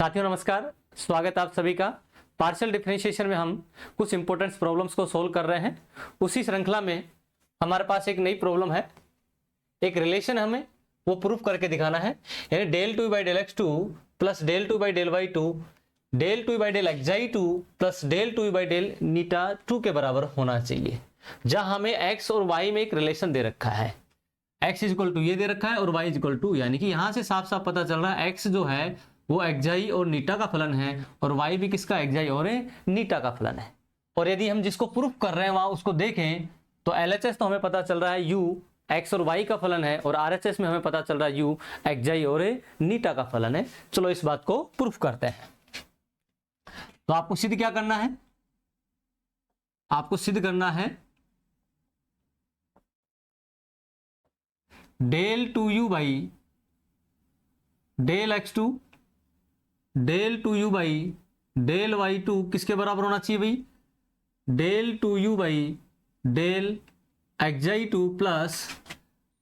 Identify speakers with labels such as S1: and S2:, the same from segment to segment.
S1: साथियों नमस्कार, स्वागत है आप सभी का। पार्शियल डिफरेंशिएशन में हम कुछ इंपॉर्टेंट प्रॉब्लम्स को सोल्व कर रहे हैं। उसी श्रृंखला में हमारे पास एक नई प्रॉब्लम है, एक रिलेशन हमें वो प्रूफ करके दिखाना है। यानी del two by del x two plus del two by del y two del two by del x two plus del two by del नीटा टू के बराबर होना चाहिए, जहां हमें एक्स और वाई में एक रिलेशन दे रखा है। एक्स इज इक्वल टू ये दे रखा है और वाई इज इक्वल टू, यानी कि यहां से साफ साफ पता चल रहा है एक्स जो है वो एक्साई और नीटा का फलन है और वाई भी किसका, एक्साई और नीटा का फलन है। और यदि हम जिसको प्रूफ कर रहे हैं वहां उसको देखें तो एलएचएस तो हमें पता चल रहा है यू एक्स और वाई का फलन है और आरएचएस में हमें पता चल रहा है यू एक्साई और नीटा का फलन है। चलो इस बात को प्रूफ करते हैं। तो आपको सिद्ध क्या करना है, आपको सिद्ध करना है del two u by del x two del two u by del y two किसके बराबर होना चाहिए भाई, del two u by del xi two plus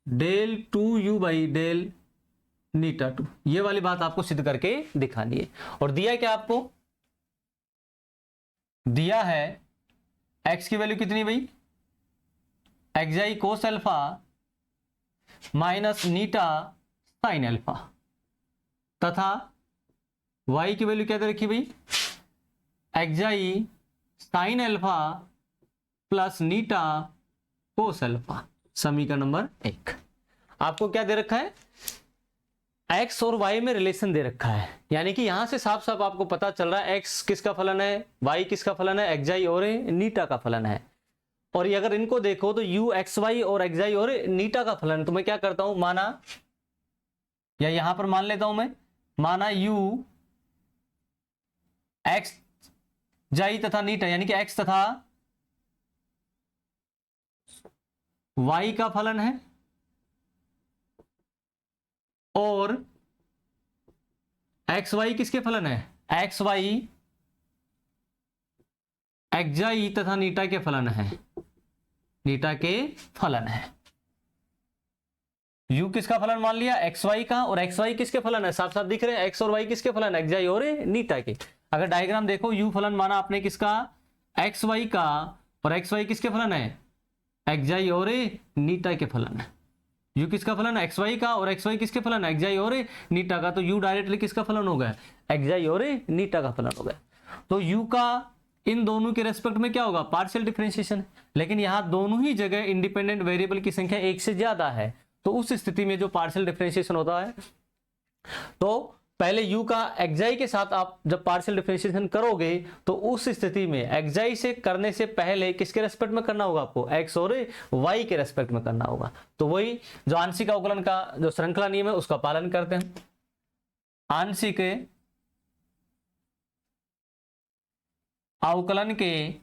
S1: del two u by del नीटा टू। ये वाली बात आपको सिद्ध करके दिखानी है। और दिया क्या आपको, दिया है एक्स की वैल्यू कितनी भाई, एक्साई कोस अल्फा माइनस नीटा साइन अल्फा, तथा y की वैल्यू क्या दे रखी भाई, एक्साई साइन अल्फा प्लस नीटा कोस अल्फा। समीकरण नंबर 1। आपको क्या दे रखा है, x और y में रिलेशन दे रखा है, यानी कि यहां से साफ साफ आपको पता चल रहा है x किसका फलन है, y किसका फलन है, एक्साई और नीटा का फलन है। और ये अगर इनको देखो तो u एक्स वाई और एक्साई और नीटा का फलन। तो मैं क्या करता हूं, माना या यहां पर मान लेता हूं मैं, माना u एक्स जाई तथा नीटा यानी कि x तथा y का फलन है और एक्स वाई किसके फलन है, एक्स वाई एक्साई तथा नीटा के फलन है, नीटा के फलन है। u किसका फलन मान लिया, एक्स वाई का, और एक्स वाई किसके फलन है, साफ साफ दिख रहे हैं एक्स और वाई किसके फलन है, एक्साई और नीटा के। अगर डायग्राम देखो u फलन माना आपने किसका, एक्स वाई का, और एक्स वाई किसके फलन है, एक्साई और नीटा के फलन है। u किसका फलन है, एक्स वाई का, और एक्स वाई किसके फलन है, एक्साई और नीटा का। तो u डायरेक्टली किसका फलन हो गया, एक्साई और नीटा का फलन हो गया। तो u का इन दोनों के रेस्पेक्ट में क्या होगा, पार्शियल डिफरेंशिएशन। लेकिन यहां दोनों ही जगह इंडिपेंडेंट वेरिएबल की संख्या एक से ज्यादा है, तो उस स्थिति में जो पार्शियल डिफरेंशिएशन होता है, तो पहले u का एक्साई के साथ आप जब पार्शियल डिफरेंशिएशन करोगे तो उस स्थिति में एक्साई से करने से पहले किसके रेस्पेक्ट में करना होगा, आपको x और y के रेस्पेक्ट में करना होगा। तो वही जो आंशिक अवकलन का जो श्रृंखला नियम है उसका पालन करते हैं। आंशिक अवकलन के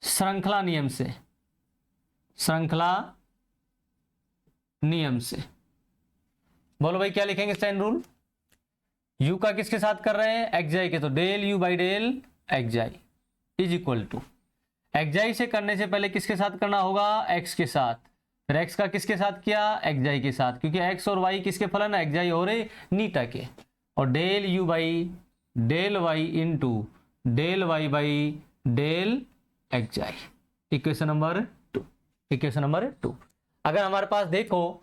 S1: श्रृंखला नियम से, श्रृंखला नियम से बोलो भाई क्या लिखेंगे चैन रूल, u का किसके साथ कर रहे हैं, एक्साई के, तो del u by del xi is equal to, xi से करने से पहले किसके साथ करना होगा, x के साथ, फिर x का किसके साथ किया, एक्साई के साथ, क्योंकि x और y किसके फलन है, एक्साई और नीटा के, और del u by del Y into del Y by del xi. Equation number 2, equation number 2। अगर हमारे पास देखो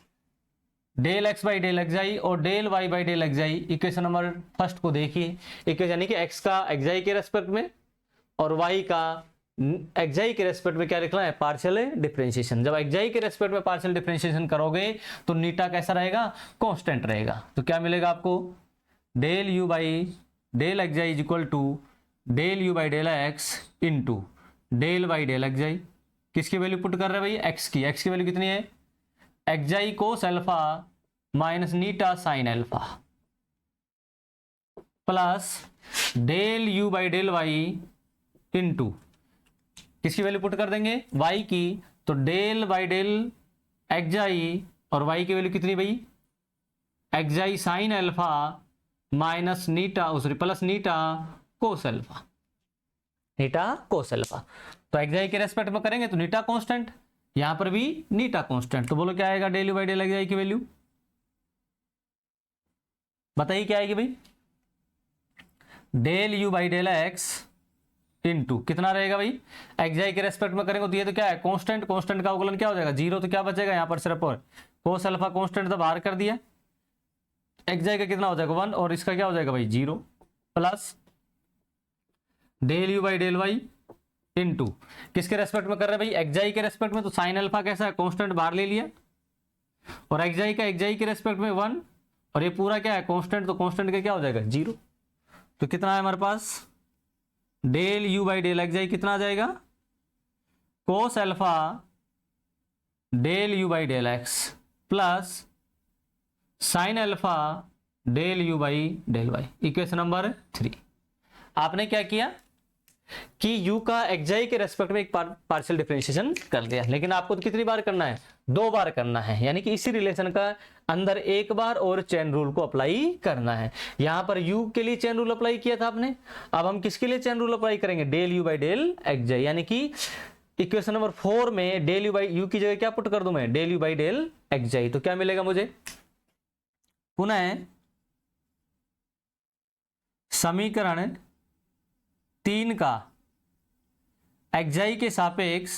S1: del x by del xi और del Y by del xi, equation number first को देखिए, इक्वेशन यानी कि x का एक्साई के रेस्पेक्ट में और y का एक्साई के रेस्पेक्ट में क्या लिखना है, पार्शियल डिफरेंशिएशन। जब एक्साई के रेस्पेक्ट में पार्शियल डिफरेंशिएशन करोगे तो नीटा कैसा रहेगा, कांस्टेंट रहेगा। तो क्या मिलेगा आपको, del u by del xi is equal to del u by del x into del y del xi. किसकी वैल्यू पुट कर रहे हैं भाई, x की वैल्यू कितनी है, एक्साई कोस अल्फा माइनस नीटा sine alpha plus del u by del Y into किसकी वैल्यू पुट कर देंगे, y की, तो डेल बाई डेल एक्साई और y की वैल्यू कितनी भाई, एक्साई साइन अल्फा माइनस नीटा सॉरी प्लस नीटा कोस अल्फा, नीटा कोस अल्फा। तो एक्साई के रेस्पेक्ट में करेंगे तो नीटा कांस्टेंट, यहां पर भी नीटा कांस्टेंट। तो बोलो क्या आएगा, del you by del xi की वैल्यू बताइए क्या आएगी भाई, del you by del x into कितना रहेगा भाई, एक्स आई के रेस्पेक्ट में करेंगे तो ये तो क्या है कांस्टेंट, कांस्टेंट का अवकलन क्या हो जाएगा जीरो, तो क्या बचेगा यहाँ पर सिर्फ और कोस अल्फा कांस्टेंट तो बाहर कर दिया, एक्स आई का कितना हो जाएगा 1 और इसका क्या हो जाएगा भाई 0 plus del you by del Y into किसके रेस्पेक्ट में कर रहे हैं भाई एक्स आई के रेस्पेक्ट में, तो साइन अल्फा कैसा है कांस्टेंट बाहर ले लिया और एक्स आई का एक्स आई के रेस्पेक्ट में 1 और ये पूरा क्या है कांस्टेंट, तो कांस्टेंट का क्या हो जाएगा 0, तो कितना है हमारे पास del you by del x आई कितना आ जाएगा cos alpha del you by del x plus sine alpha del you by del Y, equation number 3। आपने क्या किया कि u का एक्स के रेस्पेक्ट में एक पार्शियल डिफरेंशिएशन कर दिया, लेकिन आपको तो कितनी बार करना है 2 बार करना है, यानी कि इसी रिलेशन का अंदर एक बार और चेन रूल को अप्लाई करना है। यहां पर u के लिए चेन रूल अप्लाई किया था आपने, अब हम किसके लिए चेन रूल अप्लाई करेंगे del you by del x, यानी कि इक्वेशन नंबर 4 में डेल यू बाई यू की जगह क्या पुट कर दूं मैं del you by del x, तो क्या मिलेगा मुझे पुनः समीकरण 3 का एक्स के सापेक्ष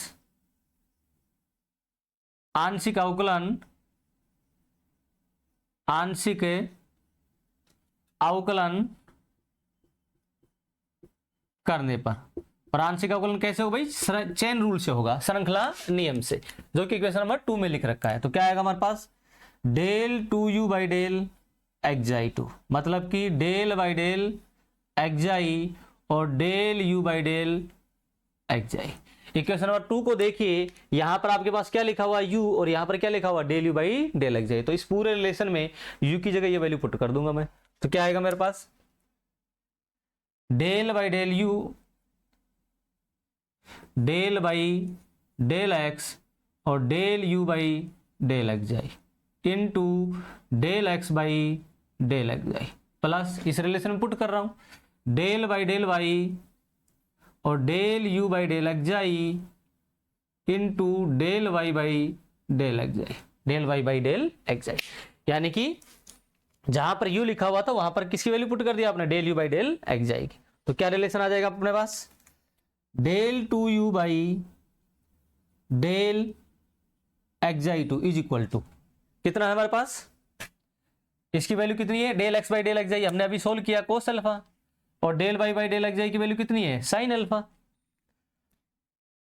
S1: आंशिक अवकलन करने पर, और आंशिक अवकलन कैसे हो भाई चेन रूल से होगा, श्रृंखला नियम से, जो कि इक्वेशन नंबर 2 में लिख रखा है। तो क्या आएगा हमारे पास del 2u by del x आई 2, मतलब कि डेल बाई डेल एक्स आई और del you by del x I. Equation number 2 को देखिए, यहां पर आपके पास क्या लिखा हुआ u और यहां पर क्या लिखा हुआ del you by del x आई, तो इस पूरे रिलेशन में u की जगह ये वैल्यू पुट कर दूंगा मैं, तो क्या आएगा मेरे पास del by del U del by del x और del you by del x I into del x by del x I plus इस रिलेशन में पुट कर रहा हूं डेल बाई डेल वाई और del you by del x I into del Y by del x I, del Y by del x आई, यानी कि जहां पर u लिखा हुआ था वहां पर किसकी वैल्यू पुट कर दिया आपने del you by del x i की, तो क्या रिलेशन आ जाएगा अपने पास del 2u by del x I 2 is equal to कितना है हमारे पास, इसकी वैल्यू कितनी है del x by del x i, हमने अभी सोल्व किया कोस अल्फा, और del Y by del x i की वैल्यू कितनी है साइन अल्फा,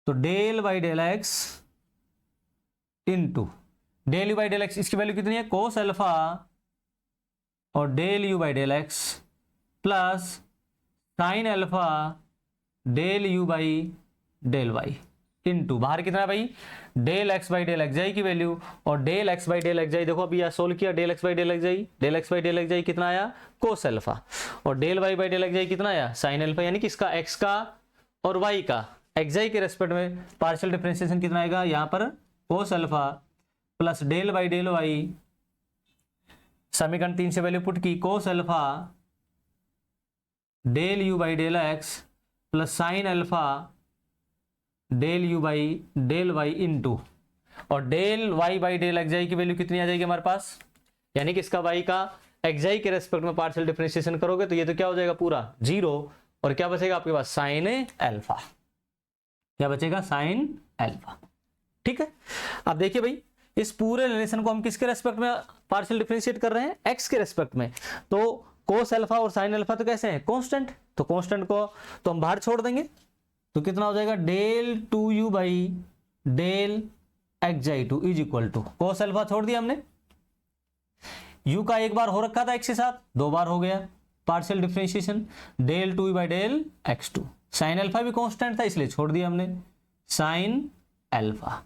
S1: तो del by del x into del you by del x, इसकी वैल्यू कितनी है कोस अल्फा और del you by del x plus sine alpha del you by del Y into बाहर कितना है भाई del x by del x i की value और del x by del x i, देखो अभी यह सोल्व किया del x by del x I, del x by del x आई कितना आया कोस अल्फा और del Y by del x आई कितना आया साइन अल्फा, यानी कि इसका एक्स का और वाई का एक्स आई के रेस्पेक्ट में पार्शियल डिफरेंशिएशन कितना आएगा यहाँ पर cos alpha plus del by del y, समीकरण 3 से वैल्यू पुट की cos alpha del you by del x plus sine alpha del you by del Y into और del Y by del x i की value कितनी आ जाएगी हमारे पास, यानी कि इसका वाई का एक्स आई के रेस्पेक्ट में पार्शियल डिफरेंशिएशन करोगे तो ये तो क्या हो जाएगा पूरा 0 और क्या बचेगा आपके पास साइन अल्फा, क्या बचेगा साइन अल्फा, ठीक है। अब देखिए भाई इस पूरे रिलेशन को हम किसके रेस्पेक्ट में पार्शियल डिफरेंशिएट कर रहे हैं एक्स के रेस्पेक्ट में, तो कोस अल्फा और साइन अल्फा तो कैसे हैं कांस्टेंट, तो कांस्टेंट को तो हम बाहर छोड़ देंगे, तो कितना हो जाएगा del 2u by del x I 2 is equal to cos alpha छोड़ दिया हमने, u का एक बार हो रखा था x के साथ 2 बार हो गया partial differentiation del 2u by del x2, sine alpha भी कांस्टेंट था इसलिए छोड़ दिया हमने साइन अल्फा,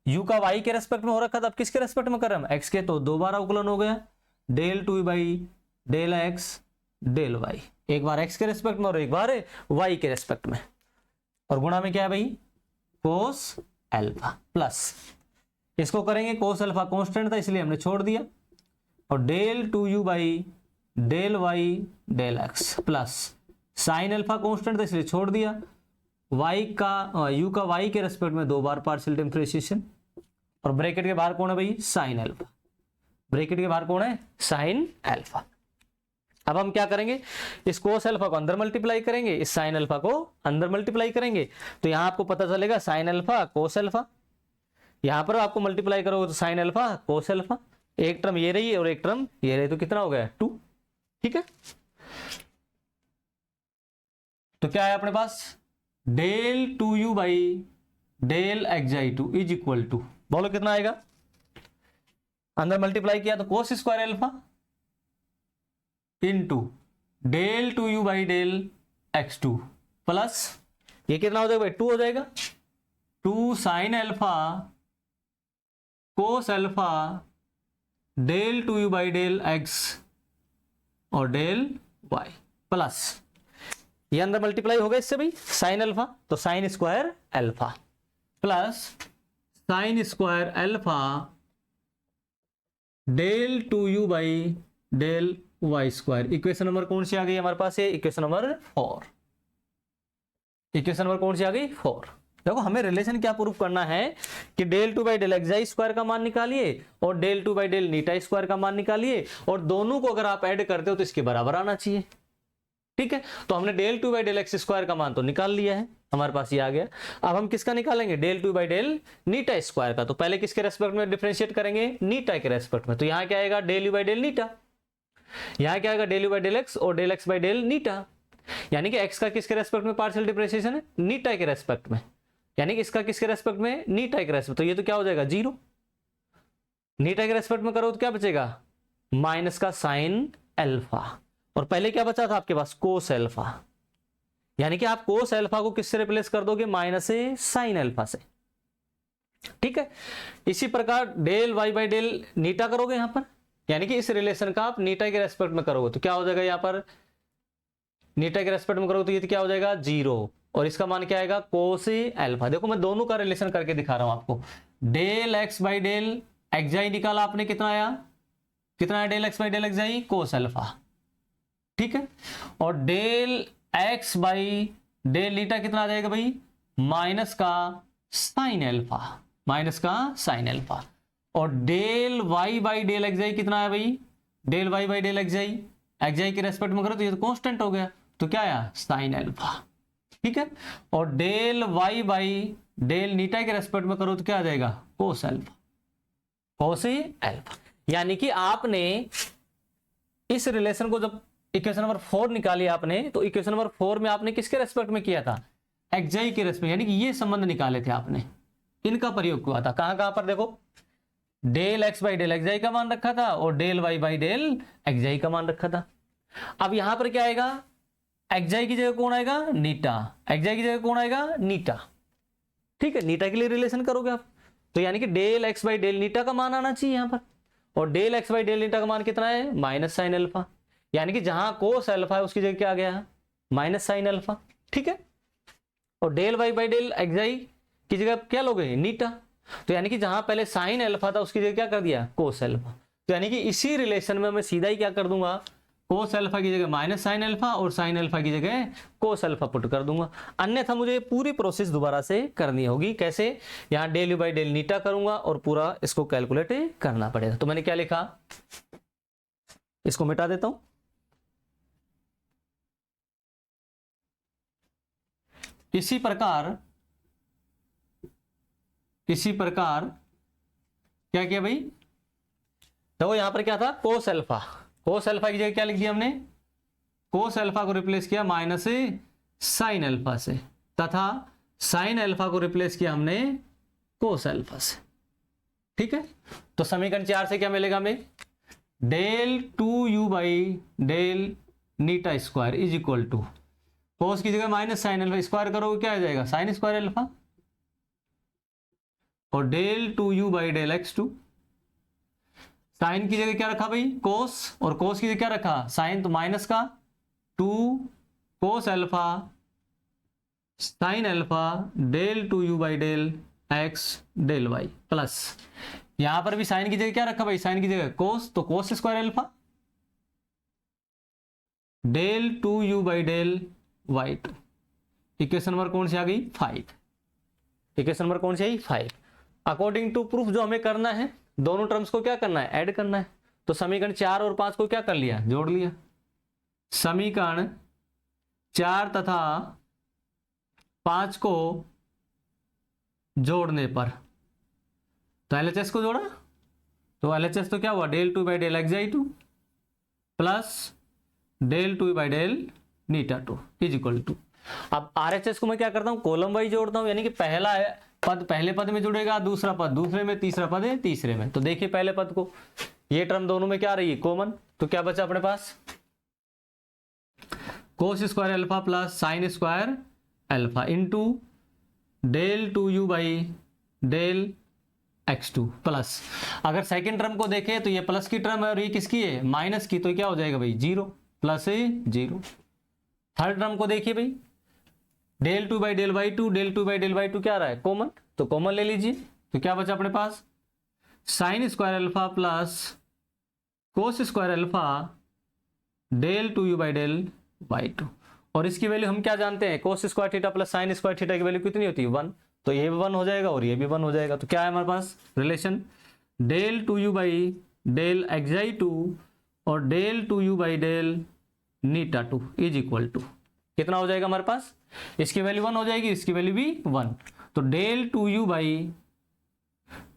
S1: u का y के रेस्पेक्ट में हो रखा था, अब किसके रेस्पेक्ट में कर रहे हैं x के, तो 2 बार अवकलन हो गया del 2u by del x del y, एक बार x के रेस्पेक्ट में और एक बार y के रेस्पेक्ट में, और गुणा में क्या है भाई कोस अल्फा प्लस इसको करेंगे कोस अल्फा कांस्टेंट था इसलिए हमने छोड़ दिया और del 2u by del y del x plus sine alpha constant था इसलिए छोड़ दिया, y का u का y के रेस्पेक्ट में 2 बार पार्शियल डिफरेंशिएशन और ब्रैकेट के बाहर कौन है भाई साइन अल्फा, ब्रैकेट के बाहर कौन है साइन अल्फा, अब हम क्या करेंगे, इस कोस अल्फा को अंदर मल्टीप्लाई करेंगे, इस साइन अल्फा को अंदर मल्टीप्लाई करेंगे, तो यहां आपको पता चलेगा साइन अल्फा कोस अल्फा, यहां पर आपको मल्टीप्लाई करोगे तो साइन अल्फा कोस अल्फा, एक टर्म ये रही और एक टर्म ये रही, तो कितना हो गया 2। ठीक है, तो क्या है अपने पास, del 2u by del xi2 is equal to, बोलो कितना आएगा, अंदर मल्टीप्लाई किया तो cos square alpha into del 2u by del x2 plus ये कितना हो जाएगा भाई 2 हो जाएगा, 2 sine alpha cos alpha del 2u by del x और डेल y प्लस ये अंदर मल्टीप्लाई हो गया इससे भाई साइन अल्फा, तो sine square alpha plus sine square alpha del 2u by del y square. Equation number कौन सी आ गई हमारे पास, ये इक्वेशन नंबर 4। इक्वेशन नंबर कौन सी आ गई 4। देखो हमें रिलेशन क्या प्रूफ करना है कि del 2 by del x square का मान निकालिए और del 2 by del Neeta square का मान निकालिए, और दोनों को अगर आप ऐड करते हो तो इसके बराबर आना चाहिए। ठीक है, तो हमने del 2 by del x square का मान तो निकाल लिया है, हमारे पास ये आ गया। अब हम किसका निकालेंगे, del 2 by del Neeta square का। तो पहले किसके रेस्पेक्ट में डिफरेंशिएट करेंगे, नीटा के रेस्पेक्ट में। तो यहाँ क्या आएगा, डेल यू बाई डेल नीटा, यहाँ क्या आएगा del you by del x और डेल एक्स बाई डेल नीटा, यानी कि एक्स का किसके रेस्पेक्ट में पार्शियल डिफरेंशिएशन है, नीटा के रेस्पेक्ट में, यानी कि इसका किसके रेस्पेक्ट में, नीटा के रेस्पेक्ट। तो ये तो क्या हो जाएगा 0, नीटा के रेस्पेक्ट में करो तो क्या बचेगा, माइनस का साइन अल्फा, और पहले क्या बचा था आपके पास कोस अल्फा, यानी कि आप कोस अल्फा को किससे रिप्लेस कर दोगे, माइनस से साइन अल्फा से। ठीक है, इसी प्रकार डेल वाई बाई डेल नीटा करोगे यहां पर, यानी कि इस रिलेशन का आप नीटा के रेस्पेक्ट में करोगे तो क्या हो जाएगा, यहां पर नीटा के रेस्पेक्ट में करोगे तो ये तो क्या हो जाएगा 0, और इसका मान क्या आएगा कोस अल्फा। देखो मैं दोनों का रिलेशन करके दिखा रहा हूं आपको। Del x by del xi निकाला आपने, कितना आया, कितना आया del x by del xi cos alpha. ठीक है, और डेल एक्स बाई डेल नीटा कितना आ जाएगा भाई, माइनस का साइन अल्फा, माइनस का साइन अल्फा, और del Y by del xi कितना है भाई, del Y by del xi, xi के रेस्पेक्ट में करो तो ये तो कांस्टेंट हो गया, तो क्या आया साइन अल्फा। ठीक है, और डेल वाई बाई डेल नीटा के रेस्पेक्ट में करो तो क्या आ जाएगा कोस अल्फा, कोस अल्फा। यानी कि आपने इस रिलेशन को जब इक्वेशन नंबर 4 निकाली आपने, तो इक्वेशन नंबर 4 में आपने किसके रेस्पेक्ट में किया था, एक्साई के रेस्पेक्ट, यानी कि ये संबंध निकाले थे आपने, इनका प्रयोग हुआ था। कहां कहां पर देखो, del x by del xi का मान रखा था और del Y by del xi का मान रखा था। अब यहां पर क्या आएगा, एक्साई की जगह कौन आएगा, नीटा, एक्साई की जगह कौन आएगा, नीटा। ठीक है, नीटा के लिए रिलेशन करोगे आप, तो यानी कि डेल एक्स बाई डेल नीटा का मान आना चाहिए यहां पर, और डेल एक्स बाई डेल नीटा का मान कितना है, माइनस साइन अल्फा, यानी कि जहां कोस अल्फा है उसकी जगह क्या आ गया, माइनस साइन अल्फा। ठीक है, और del Y by del xi की जगह क्या लोगे, नीटा, तो यानी कि जहां पहले साइन अल्फा था उसकी जगह क्या कर दिया, कोस अल्फा। तो यानी कि इसी रिलेशन में मैं सीधा ही क्या कर दूंगा, कोस अल्फा की जगह माइनस साइन अल्फा और साइन अल्फा की जगह कोस अल्फा पुट कर दूंगा। अन्यथा मुझे पूरी प्रोसेस दोबारा से करनी होगी। कैसे, यहां डेल यू बाई डेल नीटा करूंगा और पूरा इसको कैलकुलेट करना पड़ेगा। तो मैंने क्या लिखा, इसको मिटा देता हूं, इसी प्रकार क्या किया भाई, तो यहां पर क्या था कोस अल्फा, कोस अल्फा की जगह क्या लिख दिया हमने, कोस अल्फा को रिप्लेस किया माइनस साइन अल्फा से, तथा साइन अल्फा को रिप्लेस किया हमने कोस अल्फा से। ठीक है, तो समीकरण 4 से क्या मिलेगा हमें, del 2u by del Neeta square is equal to, cos की जगह माइनस साइन अल्फा, स्क्वायर करोगे क्या आ जाएगा साइन स्क्वायर अल्फा, और del 2u by del x2, sine की जगह क्या रखा भाई कोस, और कोस की जगह क्या रखा साइन, तो माइनस का 2 cos alpha sine alpha del 2u by del x del y, plus यहां पर भी साइन की जगह क्या रखा भाई, साइन की जगह कोस, तो cos square alpha del 2u by del y2। Equation number कौन सी आ गई 5, इक्वेशन नंबर कौन सी आई 5। अकॉर्डिंग टू प्रूफ जो हमें करना है, दोनों टर्म्स को क्या करना है, ऐड करना है। तो समीकरण 4 और 5 को क्या कर लिया, जोड़ लिया। समीकरण 4 तथा 5 को जोड़ने पर, तो एलएचएस को जोड़ा तो एलएचएस तो क्या हुआ, del 2 by del xi2 plus del 2 by del Neeta 2 is equal to, अब आरएचएस को मैं क्या करता हूं, कॉलम वाइज जोड़ता हूं, यानी कि पहला पद पहले पद में जुड़ेगा, दूसरा पद दूसरे में, तीसरा पद है तीसरे में। तो देखिए पहले पद को, ये टर्म दोनों में क्या रही है, कॉमन, तो क्या बचा अपने पास, cos square alpha plus sine square alpha into del 2u by del x2 plus, अगर सेकेंड टर्म को देखें तो ये प्लस की टर्म है और ये किसकी है, माइनस की, तो क्या हो जाएगा भाई, 0 प्लस 0। थर्ड टर्म को देखिए भाई, del 2 by del y2, del 2 by del y2 क्या आ रहा है, कॉमन, तो कॉमन ले लीजिए, तो क्या बचा अपने पास, sine square alpha plus cos square alpha del 2u by del y2, और इसकी वैल्यू हम क्या जानते हैं, cos square theta plus sine square theta की वैल्यू कितनी होती है, 1, तो ये भी 1 हो जाएगा और ये भी 1 हो जाएगा। तो क्या है हमारे पास relation, del 2u by del xi2 और del 2u by del Neeta 2 is equal to कितना हो जाएगा हमारे पास, इसकी वैल्यू 1 हो जाएगी, इसकी वैल्यू भी 1, तो del 2u by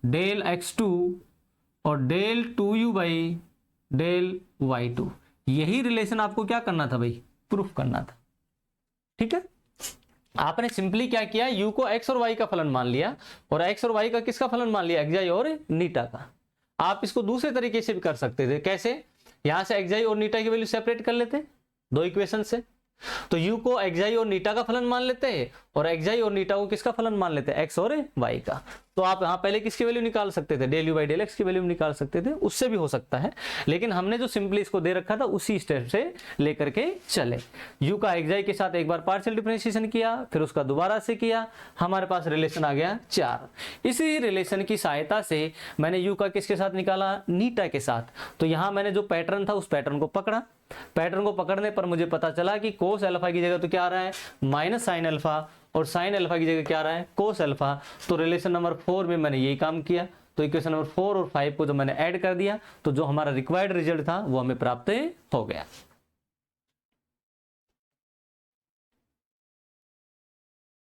S1: del x2 और del 2u by del y2, यही रिलेशन आपको क्या करना था भाई, प्रूफ करना था। ठीक है, आपने सिंपली क्या किया, u को x और y का फलन मान लिया और x और y का किसका फलन मान लिया, xi और नीटा का। आप इसको दूसरे तरीके से भी कर सकते थे, कैसे, यहां से xi और नीटा की वैल्यू सेपरेट कर लेते दो इक्वेशन से, तो u को xi और नीटा का फलन मान लेते हैं और xi और नीटा को किसका फलन मान लेते हैं, x और y का। तो आप यहां पहले किसकी वैल्यू निकाल सकते थे, del u by del x की वैल्यू निकाल सकते थे, उससे भी हो सकता है, लेकिन हमने जो सिंपली इसको दे रखा था उसी स्टेप से लेकर के चले। u का xi के साथ एक बार पार्शियल डिफरेंशिएशन किया, फिर उसका दोबारा से किया, हमारे पास रिलेशन आ गया 4। इसी रिलेशन की सहायता से मैंने u का किसके साथ निकाला, नीटा के साथ। तो यहां मैंने जो पैटर्न था उस पैटर्न को पकड़ा, पैटर्न को पकड़ने पर मुझे पता चला कि कोस अल्फा की जगह तो क्या आ रहा है, माइनस साइन अल्फा, और साइन अल्फा की जगह क्या आ रहा है, कोस अल्फा। तो रिलेशन नंबर 4 में मैंने यही काम किया, तो इक्वेशन नंबर 4 और 5 को जब मैंने ऐड कर दिया तो जो हमारा रिक्वायर्ड रिजल्ट था वो हमें प्राप्त हो गया।